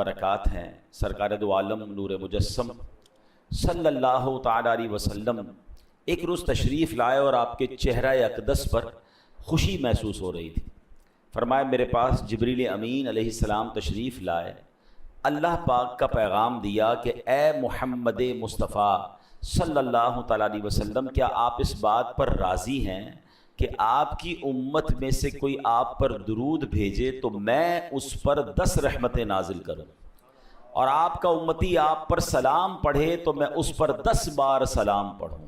برکات ہیں۔ سرکار دو عالم نور مجسم صلی اللہ تعالیٰ علیہ وسلم ایک روز تشریف لائے اور آپ کے چہرہ اقدس پر خوشی محسوس ہو رہی تھی۔ فرمایا میرے پاس جبریل امین علیہ السلام تشریف لائے، اللہ پاک کا پیغام دیا کہ اے محمد مصطفیٰ صلی اللہ تعالیٰ علیہ وسلم، کیا آپ اس بات پر راضی ہیں کہ آپ کی امت میں سے کوئی آپ پر درود بھیجے تو میں اس پر 10 رحمتیں نازل کروں، اور آپ کا امتی آپ پر سلام پڑھے تو میں اس پر 10 بار سلام پڑھوں۔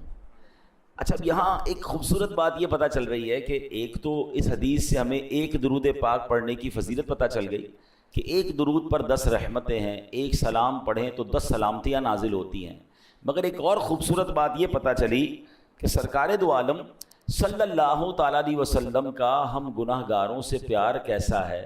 اچھا، اب یہاں ایک خوبصورت بات یہ پتہ چل رہی ہے کہ ایک تو اس حدیث سے ہمیں ایک درود پاک پڑھنے کی فضیلت پتہ چل گئی کہ ایک درود پر 10 رحمتیں ہیں، ایک سلام پڑھیں تو 10 سلامتیاں نازل ہوتی ہیں۔ مگر ایک اور خوبصورت بات یہ پتہ چلی کہ سرکار دو عالم صلی اللہ تعالیٰ علیہ وسلم کا ہم گناہ گاروں سے پیار کیسا ہے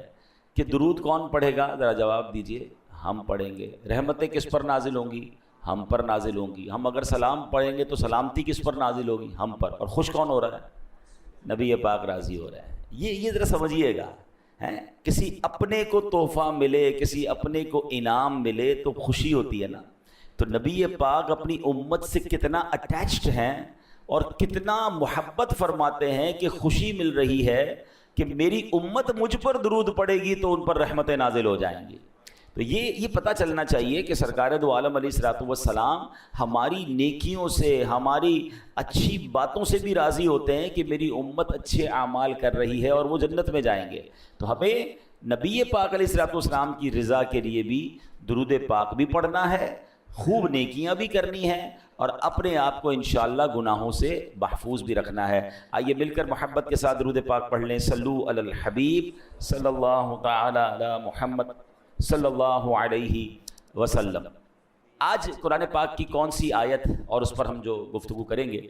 کہ درود کون پڑھے گا؟ ذرا جواب دیجئے۔ ہم پڑھیں گے۔ رحمتیں کس پر نازل ہوں گی؟ ہم پر نازل ہوں گی۔ ہم اگر سلام پڑھیں گے تو سلامتی کس پر نازل ہوگی؟ ہم پر۔ اور خوش کون ہو رہا ہے؟ نبی پاک راضی ہو رہا ہے۔ یہ ذرا سمجھیے گا، کسی اپنے کو تحفہ ملے، کسی اپنے کو انعام ملے تو خوشی ہوتی ہے نا۔ تو نبی پاک اپنی امت سے کتنا اٹیچڈ ہیں اور کتنا محبت فرماتے ہیں کہ خوشی مل رہی ہے کہ میری امت مجھ پر درود پڑے گی تو ان پر رحمتیں نازل ہو جائیں گی۔ تو یہ پتہ چلنا چاہیے کہ سرکار دو عالم علیہ الصلوۃ والسلام ہماری نیکیوں سے، ہماری اچھی باتوں سے بھی راضی ہوتے ہیں کہ میری امت اچھے اعمال کر رہی ہے اور وہ جنت میں جائیں گے۔ تو ہمیں نبی پاک علیہ الصلوۃ والسلام کی رضا کے لیے بھی درود پاک بھی پڑھنا ہے، خوب نیکیاں بھی کرنی ہیں، اور اپنے آپ کو انشاءاللہ گناہوں سے محفوظ بھی رکھنا ہے۔ آئیے مل کر محبت کے ساتھ درود پاک پڑھ لیں۔ صلو علی الحبیب صلی اللہ تعالی علی محمد صلی اللہ علیہ وسلم۔ آج قرآن پاک کی کون سی آیت اور اس پر ہم جو گفتگو کریں گے،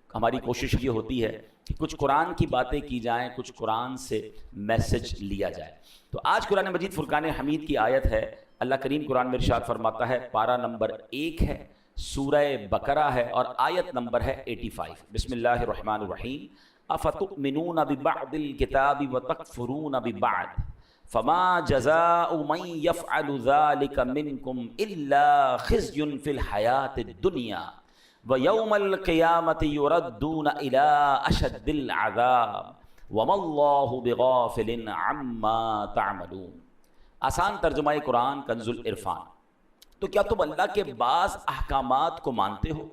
ہماری کوشش یہ ہوتی ہے کہ کچھ قرآن کی باتیں کی جائیں، کچھ قرآن سے میسج لیا جائے۔ تو آج قرآن مجید فرقان حمید کی آیت ہے۔ اللہ کریم قرآن میں ارشاد فرماتا ہے، پارہ نمبر 1 ہے، سورہ بقرہ ہے اور آیت نمبر ہے 85۔ بسم اللہ الرحمن الرحیم۔ افتؤمنون ببعض الکتاب وتکفرون ببعض فما جزاء من يفعل ذلك منكم الا خزي في الحياة الدنيا ويوم القيامة يردون الى اشد العذاب وما الله بغافل عما تعملون۔ آسان ترجمہ قرآن کنز العرفان۔ تو کیا تم اللہ کے بعض احکامات کو مانتے ہو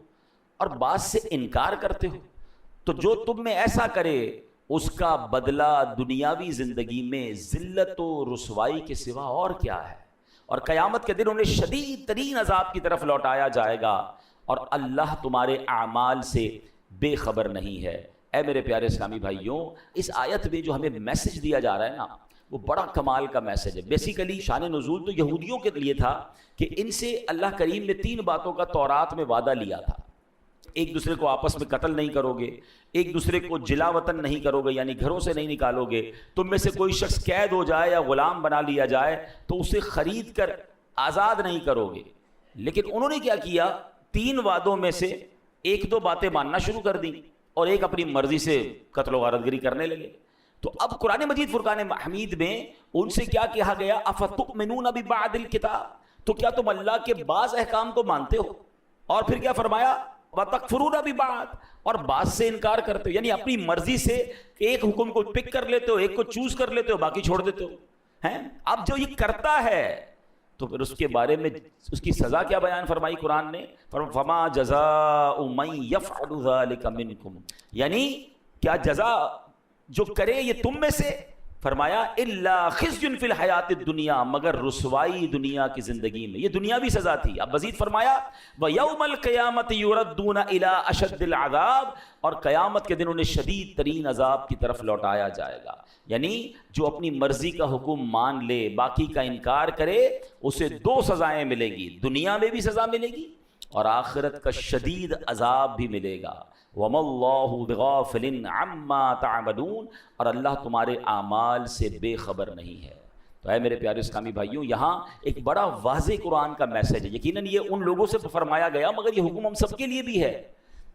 اور بعض سے انکار کرتے ہو؟ تو جو تم میں ایسا کرے اس کا بدلہ دنیاوی زندگی میں ذلت و رسوائی کے سوا اور کیا ہے، اور قیامت کے دن انہیں شدید ترین عذاب کی طرف لوٹایا جائے گا، اور اللہ تمہارے اعمال سے بے خبر نہیں ہے۔ اے میرے پیارے اسلامی بھائیوں، اس آیت میں جو ہمیں میسج دیا جا رہا ہے نا، وہ بڑا کمال کا میسج ہے۔ بیسیکلی شان نزول تو یہودیوں کے لیے تھا کہ ان سے اللہ کریم نے 3 باتوں کا تورات میں وعدہ لیا تھا۔ ایک دوسرے کو آپس میں قتل نہیں کرو گے، ایک دوسرے کو جلا وطن نہیں کرو گے، یعنی گھروں سے نہیں نکالو گے، تم میں سے کوئی شخص قید ہو جائے یا غلام بنا لیا جائے تو اسے خرید کر آزاد نہیں کرو گے۔ لیکن انہوں نے کیا کیا؟ 3 وعدوں میں سے 1-2 باتیں ماننا شروع کر دیں اور ایک اپنی مرضی سے قتل و غارت گری کرنے لگے۔ تو اب قرآن مجید فرقان حمید میں ان سے کیا کہا گیا؟ افتؤمنون ببعض الکتاب، تو کیا تم اللہ کے بعض احکام کو مانتے ہو؟ اور پھر کیا فرمایا؟ وَتَكْفُرُونَ بِبَعْضٍ، اور بعض سے انکار کرتے ہو، یعنی اپنی مرضی سے ایک حکم کو پک کر لیتے ہو، ایک کو چوز کر لیتے ہو، باقی چھوڑ دیتے ہو۔ اب جو یہ کرتا ہے تو پھر اس کے بارے میں اس کی سزا کیا بیان فرمائی قرآن نے؟ فَمَا جَزَاءُ مَن يَفْعَلُ ذَلِكَ مِنكُمْ، یعنی کیا جزا جو کرے یہ تم میں سے، فرمایا الا خزي فی الحیات الدنیا، مگر رسوائی دنیا کی زندگی میں، یہ دنیاوی سزا تھی۔ اب مزید فرمایا وَيَوْمَ الْقِيَامَةِ يُرَدُّونَ إِلَىٰ أَشَدِّ الْعَذَابِ، اور قیامت کے دن انہیں شدید ترین عذاب کی طرف لوٹایا جائے گا۔ یعنی جو اپنی مرضی کا حکم مان لے، باقی کا انکار کرے، اسے 2 سزائیں ملیں گی، دنیا میں بھی سزا ملے گی اور آخرت کا شدید عذاب بھی ملے گا۔ وَمَا اللَّهُ بِغَافِلٍ عَمَّا تَعْمَلُونَ، اور اللہ تمہارے اعمال سے بے خبر نہیں ہے۔ تو اے میرے پیارے اسلامی بھائیوں، یہاں ایک بڑا واضح قرآن کا میسج ہے۔ یقیناً یہ ان لوگوں سے فرمایا گیا، مگر یہ حکم ہم سب کے لیے بھی ہے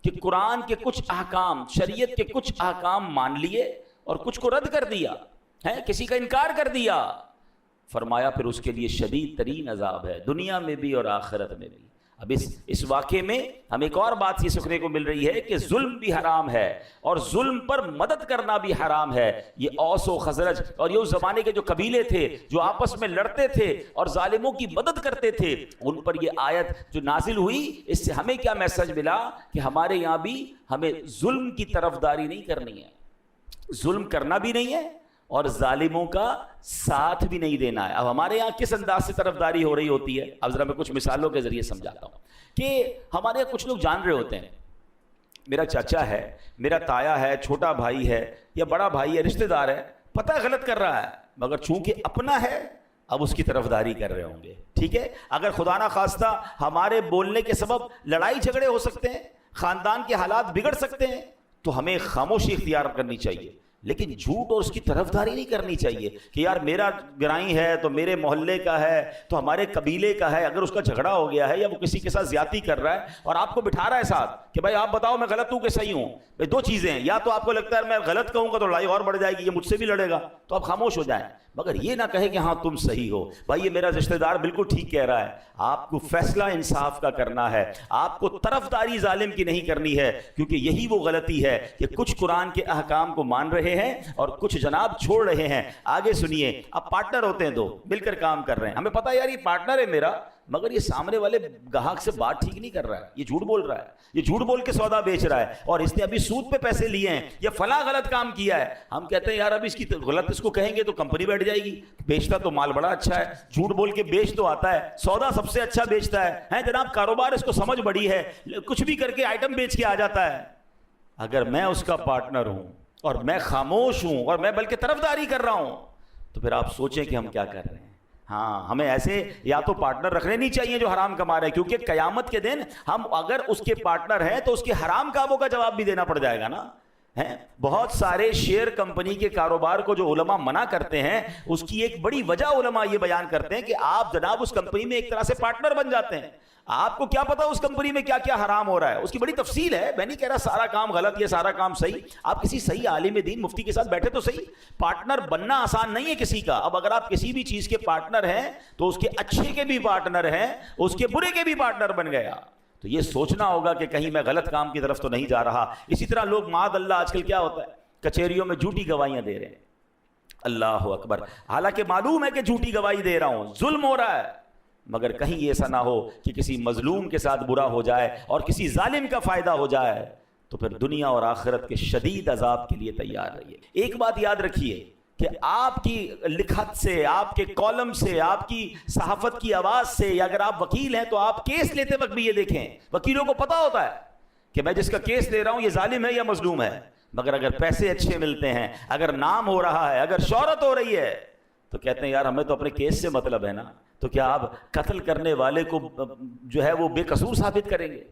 کہ قرآن کے کچھ احکام، شریعت کے کچھ احکام مان لیے اور کچھ کو رد کر دیا ہے، کسی کا انکار کر دیا۔ فرمایا پھر اس کے لیے شدید ترین عذاب ہے دنیا میں بھی اور آخرت میں بھی۔ اب اس واقعے میں ہمیں ایک اور بات یہ سیکھنے کو مل رہی ہے کہ ظلم بھی حرام ہے اور ظلم پر مدد کرنا بھی حرام ہے۔ یہ اوس و خزرج اور یہ اس زمانے کے جو قبیلے تھے جو آپس میں لڑتے تھے اور ظالموں کی مدد کرتے تھے، ان پر یہ آیت جو نازل ہوئی، اس سے ہمیں کیا میسج ملا کہ ہمارے یہاں بھی ہمیں ظلم کی طرفداری نہیں کرنی ہے، ظلم کرنا بھی نہیں ہے اور ظالموں کا ساتھ بھی نہیں دینا ہے۔ اب ہمارے یہاں کس انداز سے طرفداری ہو رہی ہوتی ہے، اب ذرا میں کچھ مثالوں کے ذریعے سمجھاتا ہوں کہ ہمارے یہاں کچھ لوگ جان رہے ہوتے ہیں میرا چاچا ہے، میرا تایا ہے، چھوٹا بھائی ہے یا بڑا بھائی ہے، رشتہ دار ہے، پتہ غلط کر رہا ہے مگر چونکہ اپنا ہے اب اس کی طرفداری کر رہے ہوں گے، ٹھیک ہے۔ اگر خدا نہ خواستہ ہمارے بولنے کے سبب لڑائی جھگڑے ہو سکتے ہیں، خاندان کے حالات بگڑ سکتے ہیں، تو ہمیں خاموشی اختیار کرنی چاہیے، لیکن جھوٹ اور اس کی طرفداری نہیں کرنی چاہیے کہ یار میرا گرائی ہے تو میرے محلے کا ہے تو ہمارے قبیلے کا ہے، اگر اس کا جھگڑا ہو گیا ہے یا وہ کسی کے ساتھ زیادتی کر رہا ہے اور آپ کو بٹھا رہا ہے ساتھ کہ بھائی آپ بتاؤ میں غلط ہوں کہ صحیح ہوں، بھائی دو چیزیں ہیں، یا تو آپ کو لگتا ہے میں غلط کہوں گا تو لڑائی اور بڑھ جائے گی، یہ مجھ سے بھی لڑے گا، تو آپ خاموش ہو جائیں، مگر یہ نہ کہے کہ ہاں تم صحیح ہو، بھائی یہ میرا رشتہ دار بالکل ٹھیک کہہ رہا ہے۔ آپ کو فیصلہ انصاف کا کرنا ہے، آپ کو طرفداری ظالم کی نہیں کرنی ہے، کیونکہ یہی وہ غلطی ہے کہ کچھ قرآن کے احکام کو مان رہے ہیں اور کچھ جناب چھوڑ رہے ہیں۔ آگے سنیے، اب پارٹنر ہوتے ہیں دو، مل کر کام کر رہے ہیں، ہمیں پتہ ہے یار یہ پارٹنر ہے میرا، مگر یہ سامنے والے گاہک سے بات ٹھیک نہیں کر رہا ہے، یہ جھوٹ بول رہا ہے، یہ جھوٹ بول کے سودا بیچ رہا ہے اور اس نے ابھی سود پہ پیسے لیے ہیں یا فلاں غلط کام کیا ہے۔ ہم کہتے ہیں یار اب اس کی غلط اس کو کہیں گے تو کمپنی بیٹھ جائے گی، بیچتا تو مال بڑا اچھا ہے، جھوٹ بول کے بیچ تو آتا ہے، سودا سب سے اچھا بیچتا ہے جناب، کاروبار اس کو سمجھ بڑی ہے، کچھ بھی کر کے آئٹم بیچ کے آ جاتا ہے۔ اگر میں اس کا پارٹنر ہوں اور میں خاموش ہوں اور میں بلکہ طرفداری کر رہا ہوں تو پھر آپ سوچیں کہ ہم کیا کر رہے ہیں۔ ہاں ہمیں ایسے یا تو پارٹنر رکھنے نہیں چاہیے جو حرام کما رہے ہیں، کیونکہ قیامت کے دن ہم اگر اس کے پارٹنر ہیں تو اس کے حرام کاموں کا جواب بھی دینا پڑ جائے گا نا۔ بہت سارے شیئر کمپنی کے کاروبار کو جو علماء منع کرتے ہیں، اس کی ایک بڑی وجہ علماء یہ بیان کرتے ہیں کہ آپ جناب اس کمپنی میں ایک طرح سے پارٹنر بن جاتے ہیں، آپ کو کیا پتا اس کمپنی میں کیا کیا حرام ہو رہا ہے، اس کی بڑی تفصیل ہے، میں نہیں کہہ رہا سارا کام غلط یا سارا کام صحیح، آپ کسی صحیح عالم دین مفتی کے ساتھ بیٹھے تو صحیح۔ پارٹنر بننا آسان نہیں ہے کسی کا، اب اگر آپ کسی بھی چیز کے پارٹنر ہیں تو اس کے اچھے کے بھی پارٹنر ہیں، اس کے برے کے بھی پارٹنر بن گیا، تو یہ سوچنا ہوگا کہ کہیں میں غلط کام کی طرف تو نہیں جا رہا۔ اسی طرح لوگ معاذ اللہ آج کل کیا ہوتا ہے، کچہریوں میں جھوٹی گواہیاں دے رہے ہیں، اللہ اکبر، حالانکہ معلوم ہے کہ جھوٹی گواہی دے رہا ہوں، ظلم ہو رہا ہے، مگر کہیں ایسا نہ ہو کہ کسی مظلوم کے ساتھ برا ہو جائے اور کسی ظالم کا فائدہ ہو جائے، تو پھر دنیا اور آخرت کے شدید عذاب کے لیے تیار رہیے۔ ایک بات یاد رکھیے کہ آپ کی لکھت سے، آپ کے کالم سے، آپ کی صحافت کی آواز سے، یا اگر آپ وکیل ہیں تو آپ کیس لیتے وقت بھی یہ دیکھیں، وکیلوں کو پتا ہوتا ہے کہ میں جس کا کیس لے رہا ہوں یہ ظالم ہے یا مظلوم ہے، مگر اگر پیسے اچھے ملتے ہیں، اگر نام ہو رہا ہے، اگر شہرت ہو رہی ہے، تو کہتے ہیں یار ہمیں تو اپنے کیس سے مطلب ہے نا، تو کیا آپ قتل کرنے والے کو جو ہے وہ بے قصور ثابت کریں گے؟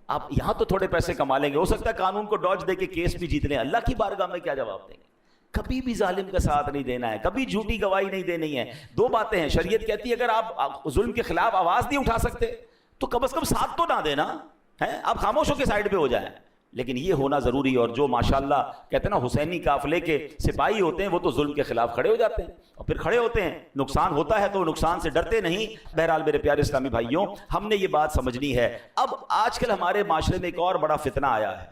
آپ یہاں تو تھوڑے پیسے کما لیں گے، ہو سکتا ہے قانون کو ڈاج دے کے کیس بھی جیت لیں، اللہ کی بارگاہ میں کیا جواب دیں گے؟ کبھی بھی ظالم کا ساتھ نہیں دینا ہے، کبھی جھوٹی گواہی نہیں دینی ہے۔ دو باتیں ہیں، شریعت کہتی ہے اگر آپ ظلم کے خلاف آواز نہیں اٹھا سکتے تو کم از کم ساتھ تو نہ دینا ہے، آپ خاموش ہو کے سائڈ پہ ہو جائیں، لیکن یہ ہونا ضروری ہے۔ اور جو ماشاءاللہ کہتے ہیں نا حسینی قافلے کے سپاہی ہوتے ہیں، وہ تو ظلم کے خلاف کھڑے ہو جاتے ہیں، اور پھر کھڑے ہوتے ہیں، نقصان ہوتا ہے تو نقصان سے ڈرتے نہیں۔ بہرحال میرے پیارے اسلامی بھائیوں، ہم نے یہ بات سمجھنی ہے۔ اب آج کل ہمارے معاشرے میں ایک اور بڑا فتنہ آیا ہے،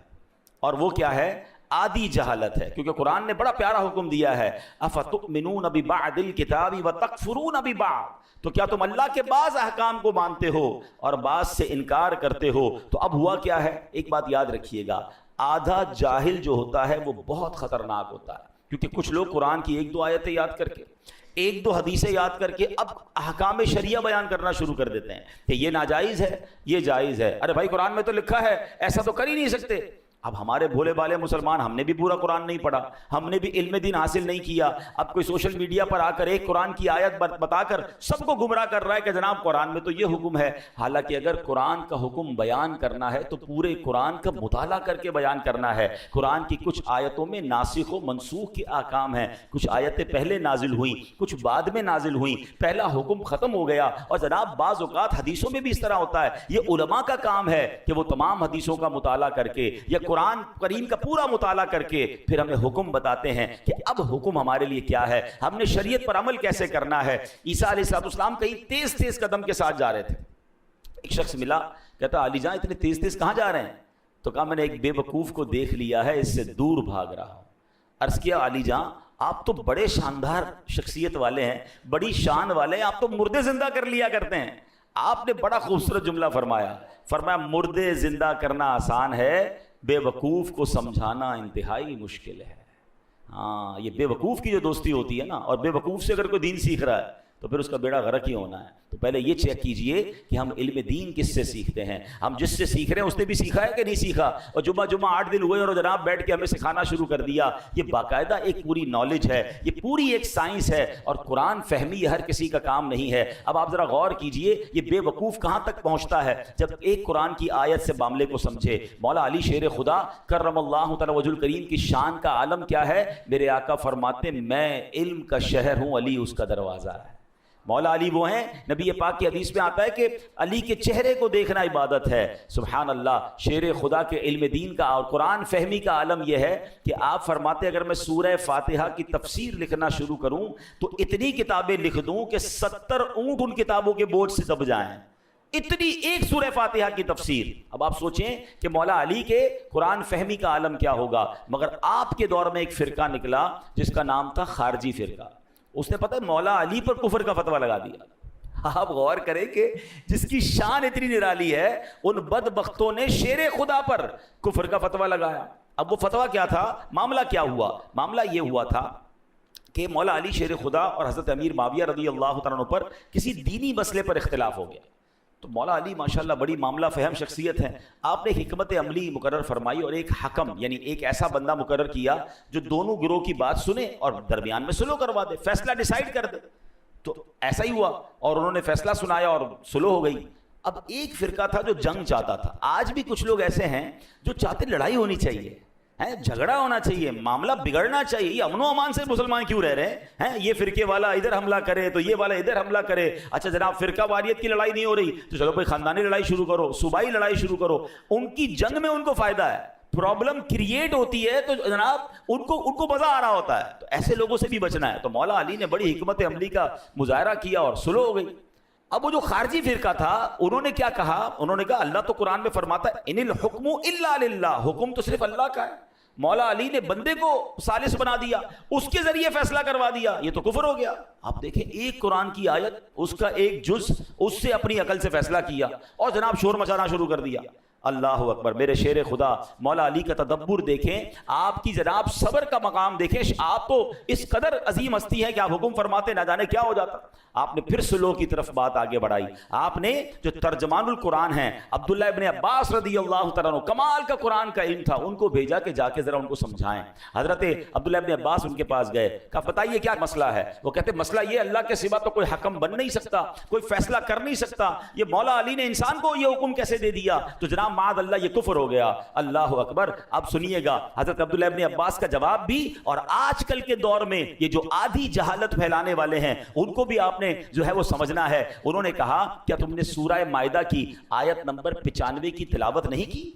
اور وہ کیا ہے؟ آدھی جہالت ہے، کیونکہ قرآن نے بڑا پیارا حکم دیا ہے، افتؤمنون ببعض الکتاب وتکفرون ببعض، تو کیا تم اللہ کے بعض احکام کو مانتے ہو اور بعض سے انکار کرتے ہو؟ تو اب ہوا کیا ہے، ایک بات یاد رکھیے گا، آدھا جاہل جو ہوتا ہے وہ بہت خطرناک ہوتا ہے، کیونکہ کچھ لوگ قرآن کی ایک دو آیتیں یاد کر کے، ایک دو حدیثیں یاد کر کے اب احکام شریعہ بیان کرنا شروع کر دیتے ہیں کہ یہ ناجائز ہے، یہ جائز ہے۔ ارے بھائی قرآن میں تو لکھا ہے، ایسا تو کر ہی نہیں سکتے۔ اب ہمارے بھولے بالے مسلمان، ہم نے بھی پورا قرآن نہیں پڑھا، ہم نے بھی علم دین حاصل نہیں کیا، اب کوئی سوشل میڈیا پر آ کر ایک قرآن کی آیت بتا کر سب کو گمراہ کر رہا ہے کہ جناب قرآن میں تو یہ حکم ہے۔ حالانکہ اگر قرآن کا حکم بیان کرنا ہے تو پورے قرآن کا مطالعہ کر کے بیان کرنا ہے۔ قرآن کی کچھ آیتوں میں ناسخ و منسوخ کے احکام ہیں، کچھ آیتیں پہلے نازل ہوئیں، کچھ بعد میں نازل ہوئیں، پہلا حکم ختم ہو گیا۔ اور جناب بعض اوقات حدیثوں میں بھی اس طرح ہوتا ہے، یہ علماء کا کام ہے کہ وہ تمام حدیثوں کا مطالعہ کر کے یا قرآن کریم کا پورا مطالعہ کر کے پھر ہمیں حکم بتاتے ہیں کہ اب حکم ہمارے لیے کیا ہے، ہم نے شریعت پر عمل کیسے کرنا ہے۔ عیسیٰ علیہ السلام کہیں تیز تیز قدم کے ساتھ جا رہے تھے، ایک شخص ملا، کہتا علی جان اتنے تیز تیز کہاں جا رہے ہیں؟ تو کہا میں نے ایک بے وقوف کو دیکھ لیا ہے، اس سے دور بھاگ رہا ہوں۔ عرض کیا علی جان آپ تو بڑے شاندار شخصیت والے ہیں، بڑی شان والے ہیں، آپ تو مردے زندہ کر لیا کرتے ہیں۔ آپ نے بڑا خوبصورت جملہ فرمایا مردے زندہ کرنا آسان ہے، بے وقوف کو سمجھانا انتہائی مشکل ہے۔ ہاں، یہ بے وقوف کی جو دوستی ہوتی ہے نا، اور بے وقوف سے اگر کوئی دین سیکھ رہا ہے تو پھر اس کا بیڑا غرق ہی ہونا ہے۔ تو پہلے یہ چیک کیجئے کہ ہم علم دین کس سے سیکھتے ہیں، ہم جس سے سیکھ رہے ہیں اس نے بھی سیکھا ہے کہ نہیں سیکھا۔ اور جمعہ 8 دن ہوئے اور جناب بیٹھ کے ہمیں سکھانا شروع کر دیا۔ یہ باقاعدہ ایک پوری نالج ہے، یہ پوری ایک سائنس ہے، اور قرآن فہمی ہر کسی کا کام نہیں ہے۔ اب آپ ذرا غور کیجئے یہ بے وقوف کہاں تک پہنچتا ہے جب ایک قرآن کی آیت سے معاملے کو سمجھے۔ مولا علی شیر خدا کرم اللہ تعالی وجہ الکریم کی شان کا عالم کیا ہے؟ میرے آقا فرماتے میں علم کا شہر ہوں، علی اس کا دروازہ ہے۔ مولا علی وہ ہیں، نبی پاک کی حدیث میں آتا ہے کہ علی کے چہرے کو دیکھنا عبادت ہے۔ سبحان اللہ، شیر خدا کے علم دین کا اور قرآن فہمی کا عالم یہ ہے کہ آپ فرماتے اگر میں سورہ فاتحہ کی تفسیر لکھنا شروع کروں تو اتنی کتابیں لکھ دوں کہ 70 اونٹ ان کتابوں کے بوجھ سے دب جائیں، اتنی ایک سورہ فاتحہ کی تفسیر۔ اب آپ سوچیں کہ مولا علی کے قرآن فہمی کا عالم کیا ہوگا، مگر آپ کے دور میں ایک فرقہ نکلا جس کا نام تھا خارجی فرقہ۔ اس نے پتہ ہے مولا علی پر کفر کا فتویٰ لگا دیا۔ آپ غور کریں کہ جس کی شان اتنی نرالی ہے ان بدبختوں نے شیر خدا پر کفر کا فتویٰ لگایا۔ اب وہ فتویٰ کیا تھا؟ معاملہ کیا ہوا؟ معاملہ یہ ہوا تھا کہ مولا علی شیر خدا اور حضرت امیر معاویہ رضی اللہ تعالیٰ عنہ پر کسی دینی مسئلے پر اختلاف ہو گیا۔ تو مولا علی ماشاءاللہ بڑی معاملہ فہم شخصیت ہے، آپ نے حکمت عملی مقرر فرمائی اور ایک حکم یعنی ایک ایسا بندہ مقرر کیا جو دونوں گروہ کی بات سنے اور درمیان میں صلح کروا دے، فیصلہ ڈیسائیڈ کر دے۔ تو ایسا ہی ہوا اور انہوں نے فیصلہ سنایا اور صلح ہو گئی۔ اب ایک فرقہ تھا جو جنگ چاہتا تھا۔ آج بھی کچھ لوگ ایسے ہیں جو چاہتے لڑائی ہونی چاہیے، جھگڑا ہونا چاہیے، معاملہ بگڑنا چاہیے، یہ امن و امان سے مسلمان کیوں رہ رہے ہیں؟ یہ فرقے والا ادھر حملہ کرے تو یہ والا ادھر حملہ کرے۔ اچھا جناب فرقہ واریت کی لڑائی نہیں ہو رہی تو چلو کوئی خاندانی لڑائی شروع کرو، صوبائی لڑائی شروع کرو۔ ان کی جنگ میں ان کو فائدہ ہے، پرابلم کریٹ ہوتی ہے تو جناب ان کو مزہ آ رہا ہوتا ہے۔ تو ایسے لوگوں سے بھی بچنا ہے۔ تو مولا علی نے بڑی حکمت عملی کا مظاہرہ کیا اور صلح ہو گئی۔ اب وہ جو خارجی فرقہ تھا انہوں نے کیا کہا؟ انہوں نے کہا اللہ تو قرآن میں فرماتا ہے ان الحکم الا للہ، حکم تو صرف اللہ کا ہے۔ مولا علی نے بندے کو ثالث بنا دیا، اس کے ذریعے فیصلہ کروا دیا، یہ تو کفر ہو گیا۔ آپ دیکھیں ایک قرآن کی آیت، اس کا ایک جز، اس سے اپنی عقل سے فیصلہ کیا اور جناب شور مچانا شروع کر دیا۔ اللہ اکبر، میرے شیر خدا مولا علی کا تدبر دیکھیں، آپ کی جناب صبر کا مقام دیکھیں۔ آپ تو اس قدر عظیم ہستی ہے کہ آپ حکم فرماتے نہ جانے کیا ہو جاتا۔ آپ نے پھر سلو کی طرف بات آگے بڑھائی۔ آپ نے جو ترجمان القرآن ہیں عبداللہ ابن عباس رضی اللہ تعالیٰ عنہ، کمال کا قرآن کا علم تھا، ان کو بھیجا کہ جا کے ذرا ان کو سمجھائیں۔ حضرت عبداللہ ابن عباس ان کے پاس گئے، کہا بتائیے کیا مسئلہ ہے؟ وہ کہتے مسئلہ یہ اللہ کے سوا تو کوئی حکم بن نہیں سکتا، کوئی فیصلہ کر نہیں سکتا، یہ مولا علی نے انسان کو یہ حکم کیسے دے دیا؟ تو جناب معاذ اللہ یہ کفر ہو گیا۔ اللہ اکبر۔ اب سنیے گا حضرت عبداللہ ابن عباس کا جواب بھی، اور آج کل کے دور میں یہ جو آدھی جہالت پھیلانے والے ہیں ان کو بھی آپ نے جو ہے وہ سمجھنا ہے۔ انہوں نے کہا کیا تم نے سورہ مائدہ کی آیت نمبر 95 کی تلاوت نہیں کی؟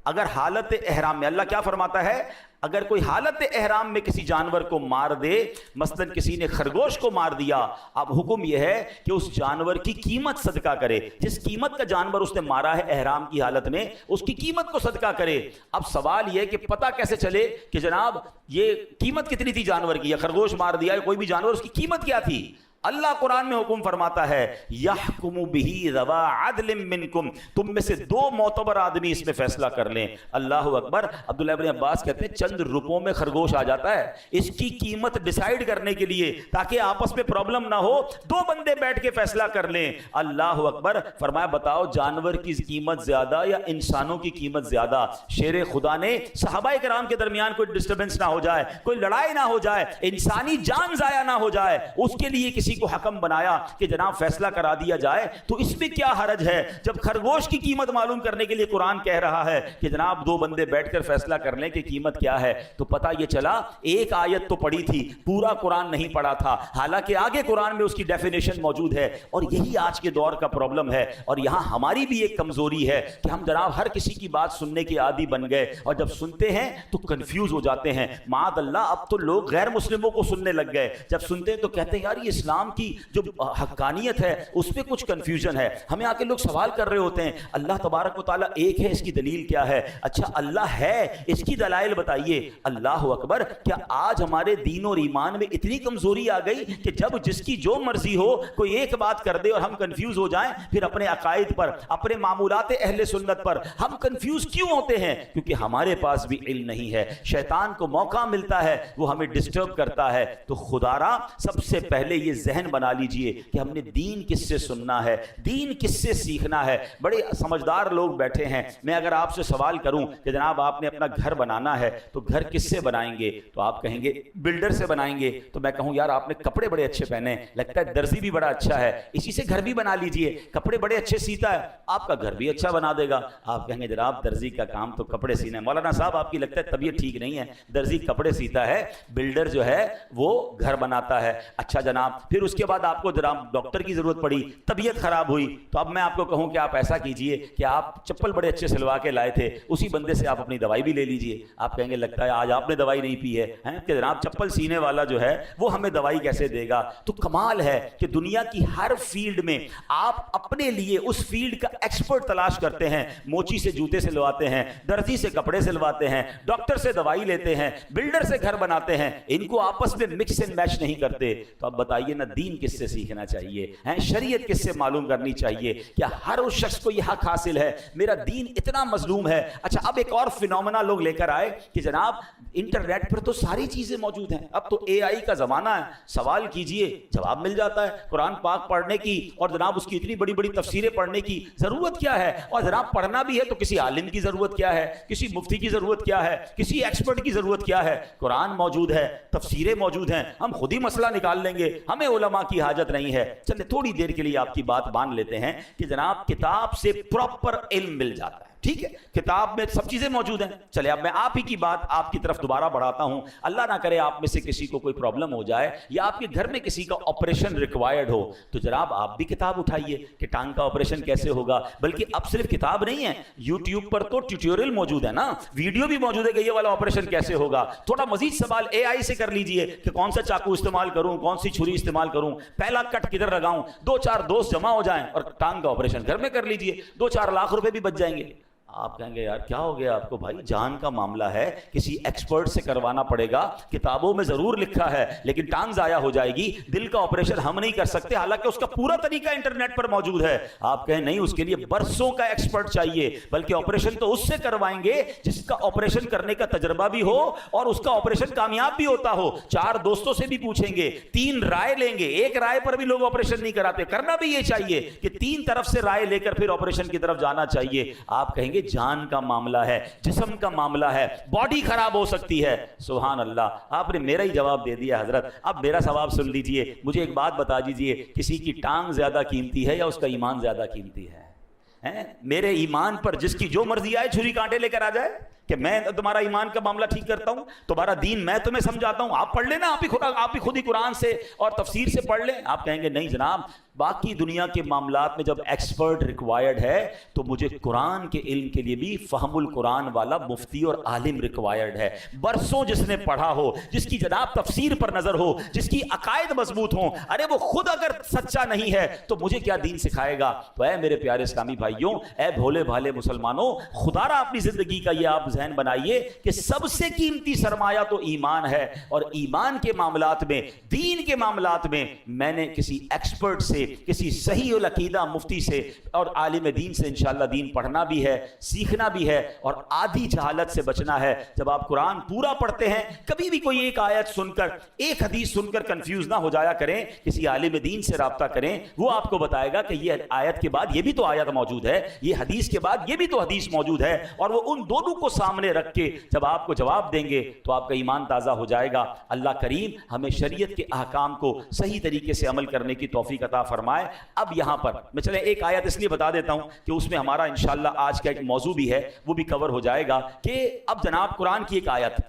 اگر حالت احرام میں، اللہ کیا فرماتا ہے؟ اگر کوئی حالت احرام میں کسی جانور کو مار دے، مثلا کسی نے خرگوش کو مار دیا، اب حکم یہ ہے کہ اس جانور کی قیمت صدقہ کرے، جس قیمت کا جانور اس نے مارا ہے احرام کی حالت میں اس کی قیمت کو صدقہ کرے۔ اب سوال یہ ہے کہ پتہ کیسے چلے کہ جناب یہ قیمت کتنی تھی جانور کی، یا خرگوش مار دیا یا کوئی بھی جانور، اس کی قیمت کیا تھی؟ اللہ قرآن میں حکم فرماتا ہے یحکم بہ ذوا عدل منکم، تم میں سے 2 معتبر آدمی اس میں فیصلہ کر لیں۔ اللہ اکبر۔ عبداللہ ابن عباس کہتے ہیں چند روپوں میں خرگوش آ جاتا ہے، اس کی قیمت ڈیسائیڈ کرنے کے لیے تاکہ آپس میں پرابلم نہ ہو 2 بندے بیٹھ کے فیصلہ کر لیں۔ اللہ اکبر۔ فرمایا بتاؤ جانور کی قیمت زیادہ یا انسانوں کی قیمت زیادہ؟ شیر خدا نے صحابہ کرام کے درمیان کوئی ڈسٹربنس نہ ہو جائے، کوئی لڑائی نہ ہو جائے، انسانی جان ضائع نہ ہو جائے، اس کے لیے کسی کسی کو حکم بنایا کہ جناب فیصلہ کرا دیا جائے تو اس میں کیا حرج ہے؟ جب خرگوش کی قیمت معلوم کرنے کے لیے قرآن کہہ رہا ہے کہ جناب دو بندے بیٹھ کر فیصلہ کر لیں کہ قیمت کیا ہے، تو پتہ یہ چلا ایک آیت تو پڑھی تھی، پورا قرآن نہیں پڑھا تھا، حالانکہ آگے قرآن میں اس کی ڈیفینیشن موجود ہے۔ اور یہی آج کے دور کا پرابلم ہے، اور یہاں ہماری بھی ایک کمزوری ہے کہ ہم جناب ہر کسی کی بات سننے کے عادی بن گئے، اور جب سنتے ہیں تو کنفیوز ہو جاتے ہیں۔ معاذ اللہ، اب تو لوگ غیر مسلموں کو سننے لگ گئے، جب سنتے ہیں تو کہتے ہیں یار یہ اسلام کی جو حقانیت ہے اس میں کچھ کنفیوژن ہے۔ ہمیں آ کے لوگ سوال کر رہے ہوتے ہیں اللہ تبارک و تعالیٰ ایک ہے، اس کی دلیل کیا ہے؟ اچھا اللہ ہے، اس کی دلائل بتائیے۔ اللہ اکبر، کیا آج ہمارے دین اور ایمان میں اتنی کمزوری آ گئی کہ جب جس کی جو مرضی ہو کوئی ایک بات کر دے اور ہم کنفیوز ہو جائیں؟ پھر اپنے عقائد پر، اپنے معمولات اہل سنت پر ہم کنفیوز کیوں ہوتے ہیں؟ کیونکہ ہمارے پاس بھی علم نہیں ہے، شیطان کو موقع ملتا ہے وہ ہمیں ڈسٹرب کرتا ہے۔ تو خدا را سب سے پہلے یہ ذہن بنا لیجئے کہ ہم نے دین کس سے سننا ہے، دین کس سے سیکھنا ہے۔ بڑے سمجھدار لوگ بیٹھے ہیں، میں اگر آپ سے سوال کروں کہ جناب آپ نے اپنا گھر بنانا ہے تو گھر کس سے بنائیں گے؟ تو آپ کہیں گے بلڈر سے بنائیں گے۔ تو میں کہوں یار آپ نے کپڑے بڑے اچھے پہنے، لگتا ہے درزی بھی بڑا اچھا ہے، اسی سے گھر بھی بنا لیجئے، کپڑے بڑے اچھے سیتا ہے، آپ کا گھر بھی اچھا بنا دے گا۔ آپ کہیں گے جناب درزی کا کام تو کپڑے سینا ہے۔ مولانا صاحب آپ کی لگتا ہے طبیعت ٹھیک نہیں ہے، درزی کپڑے سیتا ہے، بلڈر جو ہے وہ گھر بناتا ہے۔ اچھا جناب، پھر اس کے بعد آپ کو جناب ڈاکٹر کی ضرورت پڑی، طبیعت خراب ہوئی، تو اب میں آپ کو کہوں کہ آپ ایسا کیجئے کہ آپ چپل بڑے اچھے سلوا کے لائے تھے، اسی بندے سے آپ اپنی دوائی بھی لے لیجئے۔ آپ کہیں گے لگتا ہے آج آپ نے دوائی نہیں پی ہے کہ جناب چپل سینے والا جو ہے وہ ہمیں دوائی کیسے دے گا؟ تو کمال ہے کہ دنیا کی ہر فیلڈ میں آپ اپنے لیے اس فیلڈ کا ایکسپرٹ تلاش کرتے ہیں۔ موچی سے جوتے سلواتے ہیں، درزی سے کپڑے سلواتے ہیں، ڈاکٹر سے دوائی لیتے ہیں، بلڈر سے گھر بناتے ہیں، ان کو آپس میں مکس اینڈ میچ نہیں کرتے۔ تو اب بتائیے نا دین کس سے سیکھنا چاہیے، شریعت کس سے معلوم کرنی چاہیے؟ کیا ہر اس شخص کو یہ حق حاصل ہے؟ میرا دین اتنا مظلوم ہے۔ اچھا اب ایک اور فینومینا لوگ لے کر آئے کہ جناب انٹرنیٹ پر تو ساری چیزیں موجود ہیں، اب تو اے آئی کا زمانہ ہے، سوال کیجئے جواب مل جاتا ہے۔ قرآن پاک پڑھنے کی اور جناب اس کی اتنی بڑی بڑی تفسیریں پڑھنے کی ضرورت کیا ہے؟ اور جناب پڑھنا بھی ہے تو کسی عالم کی ضرورت کیا ہے، کسی مفتی کی ضرورت کیا ہے، کسی ایکسپرٹ کی ضرورت کیا ہے؟ قرآن موجود ہے، تفسیریں موجود ہیں، ہم خود ہی مسئلہ نکال لیں گے، ہمیں علماء کی حاجت نہیں ہے۔ چلے تھوڑی دیر کے لیے آپ کی بات مان لیتے ہیں کہ جناب کتاب سے پراپر علم مل جاتا ہے، ٹھیک ہے، کتاب میں سب چیزیں موجود ہیں۔ چلے اب میں آپ ہی کی بات آپ کی طرف دوبارہ بڑھاتا ہوں، اللہ نہ کرے آپ میں سے کسی کو کوئی پرابلم ہو جائے یا آپ کے گھر میں کسی کا آپریشن ریکوائرڈ ہو، تو جناب آپ بھی کتاب اٹھائیے کہ ٹانگ کا آپریشن کیسے ہوگا۔ بلکہ اب صرف کتاب نہیں ہے، یوٹیوب پر تو ٹیوٹوریل موجود ہے نا، ویڈیو بھی موجود ہے کہ یہ والا آپریشن کیسے ہوگا۔ تھوڑا مزید سوال اے آئی سے کر لیجئے کہ کون سا چاقو استعمال کروں، کون سی چھری استعمال کروں، پہلا کٹ کدھر لگاؤں، دو چار دوست جمع ہو جائیں اور ٹانگ کا آپریشن گھر میں کر لیجئے، 2-4 لاکھ روپے بھی بچ جائیں گے۔ آپ کہیں گے یار کیا ہو گیا آپ کو؟ بھائی جان کا معاملہ ہے، کسی ایکسپرٹ سے کروانا پڑے گا، کتابوں میں ضرور لکھا ہے لیکن ٹانگ ضائع ہو جائے گی، دل کا آپریشن ہم نہیں کر سکتے، حالانکہ اس کا پورا طریقہ انٹرنیٹ پر موجود ہے۔ آپ کہیں نہیں، اس کے لیے برسوں کا ایکسپرٹ چاہیے، بلکہ آپریشن تو اس سے کروائیں گے جس کا آپریشن کرنے کا تجربہ بھی ہو اور اس کا آپریشن کامیاب بھی ہوتا ہو۔ 4 دوستوں سے بھی پوچھیں گے، 3 رائے لیں گے، ایک رائے پر بھی لوگ آپریشن نہیں کراتے۔ کرنا بھی یہ چاہیے کہ 3 طرف سے رائے لے کر پھر آپریشن کی طرف جانا چاہیے۔ آپ کہیں گے جان کا معاملہ ہے، جسم کا معاملہ ہے، باڈی خراب ہو سکتی ہے۔ سبحان اللہ، آپ نے میرا ہی جواب دے دیا حضرت۔ اب میرا جواب سن لیجئے، مجھے ایک بات بتا دیجئے، کسی کی ٹانگ زیادہ قیمتی ہے یا اس کا ایمان زیادہ قیمتی ہے؟ میرے ایمان پر جس کی جو مرضی آئے چھری کانٹے لے کر آ جائے کہ میں تمہارا ایمان کا معاملہ ٹھیک کرتا ہوں، تمہارا دین میں تمہیں سمجھاتا ہوں، آپ پڑھ لینا، آپ ہی خود ہی قرآن سے اور تفسیر سے پڑھ لیں۔ آپ کہیں گے نہیں جناب، باقی دنیا کے معاملات میں جب ایکسپرٹ ریکوائرڈ ہے تو مجھے قرآن کے علم کے لیے بھی فہم القرآن والا مفتی اور عالم ریکوائرڈ ہے، برسوں جس نے پڑھا ہو، جس کی جناب تفسیر پر نظر ہو، جس کی عقائد مضبوط ہوں۔ ارے وہ خود اگر سچا نہیں ہے تو مجھے کیا دین سکھائے گا؟ تو اے میرے پیارے اسلامی بھائیوں، اے بھولے بھالے مسلمانوں، خدا را اپنی زندگی کا یہ آپ ذہن بنائیے کہ سب سے قیمتی سرمایہ تو ایمان ہے، اور ایمان کے معاملات میں، دین کے معاملات میں میں نے کسی ایکسپرٹ سے، کسی صحیح العقیدہ مفتی سے اور عالم دین سے انشاءاللہ دین پڑھنا بھی ہے، سیکھنا بھی ہے، اور آدھی جہالت سے بچنا ہے۔ جب آپ قرآن پورا پڑھتے ہیں، کبھی بھی کوئی ایک آیت سن کر، ایک حدیث سن کر کنفیوز نہ ہو جایا کریں، کسی عالم دین سے رابطہ کریں، وہ آپ کو بتائے گا کہ یہ آیت کے بعد یہ بھی تو آیت موجود ہے، یہ حدیث کے بعد یہ بھی تو حدیث موجود ہے، اور وہ ان دونوں کو ساتھ سامنے رکھ کے جب آپ کو جواب دیں گے تو آپ کا ایمان تازہ ہو جائے گا۔ اللہ کریم ہمیں شریعت کے احکام کو صحیح طریقے سے عمل کرنے کی توفیق عطا فرمائے۔ اب یہاں پر میں چلیں ایک آیت اس لیے بتا دیتا ہوں کہ اس میں ہمارا انشاءاللہ آج کا ایک موضوع بھی ہے، وہ بھی کور ہو جائے گا کہ اب جناب قرآن کی ایک آیت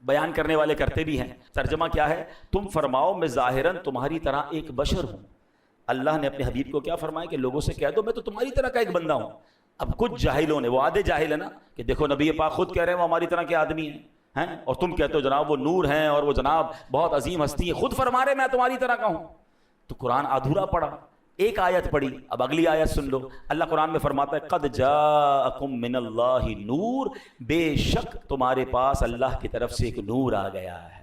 بیان کرنے والے کرتے بھی ہیں، ترجمہ کیا ہے؟ تم فرماؤ میں ظاہراً تمہاری طرح ایک بشر ہوں۔ اللہ نے اپنے حبیب کو کیا فرمایا کہ لوگوں سے کہہ دو میں تو تمہاری طرح کا ایک بندہ ہوں۔ اب کچھ جاہلوں نے، وہ آدھے جاہل ہے نا کہ دیکھو نبی پاک خود کہہ رہے ہیں وہ ہماری طرح کے آدمی ہیں، اور تم کہتے ہو جناب وہ نور ہیں اور وہ جناب بہت عظیم ہستی ہے، خود فرما رہے میں تمہاری طرح کا ہوں۔ تو قرآن ادھورا پڑا، ایک آیت پڑھی، اب اگلی آیت سن لو۔ اللہ قرآن میں فرماتا ہے قد جاءکم من اللہ نور، بے شک تمہارے پاس اللہ کی طرف سے ایک نور آ گیا ہے۔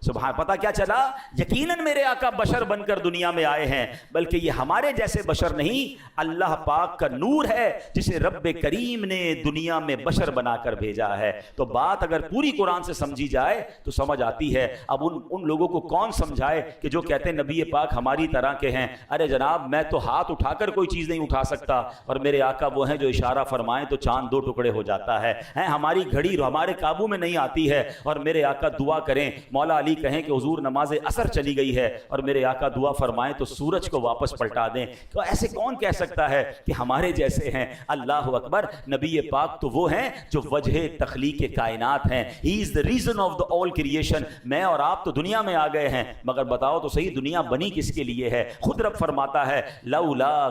سبحان، پتہ کیا چلا؟ یقیناً میرے آقا بشر بن کر دنیا میں آئے ہیں، بلکہ یہ ہمارے جیسے بشر نہیں، اللہ پاک کا نور ہے جسے رب کریم نے دنیا میں بشر بنا کر بھیجا ہے۔ تو بات اگر پوری قرآن سے سمجھی جائے تو سمجھ آتی ہے۔ اب ان لوگوں کو کون سمجھائے کہ جو کہتے ہیں نبی پاک ہماری طرح کے ہیں؟ ارے جناب میں تو ہاتھ اٹھا کر کوئی چیز نہیں اٹھا سکتا، اور میرے آقا وہ ہیں جو اشارہ فرمائیں تو چاند دو ٹکڑے ہو جاتا ہے۔ ہماری گھڑی ہمارے قابو میں نہیں آتی ہے، اور میرے آقا دعا کریں، مولا علی کہیں کہ حضور نماز عصر چلی گئی ہے، اور میرے آقا دعا فرمائیں تو سورج کو واپس پلٹا دیں۔ تو ایسے کون کہہ سکتا ہے کہ ہمارے جیسے ہیں؟ اللہ اکبر، نبی پاک تو وہ ہیں جو وجہ تخلیق کائنات ہیں۔ ہی از the reason of the all creation۔ میں اور آپ تو دنیا میں آ گئے ہیں، مگر بتاؤ تو صحیح دنیا بنی کس کے لیے ہے؟ خود رب فرماتا ہے لولا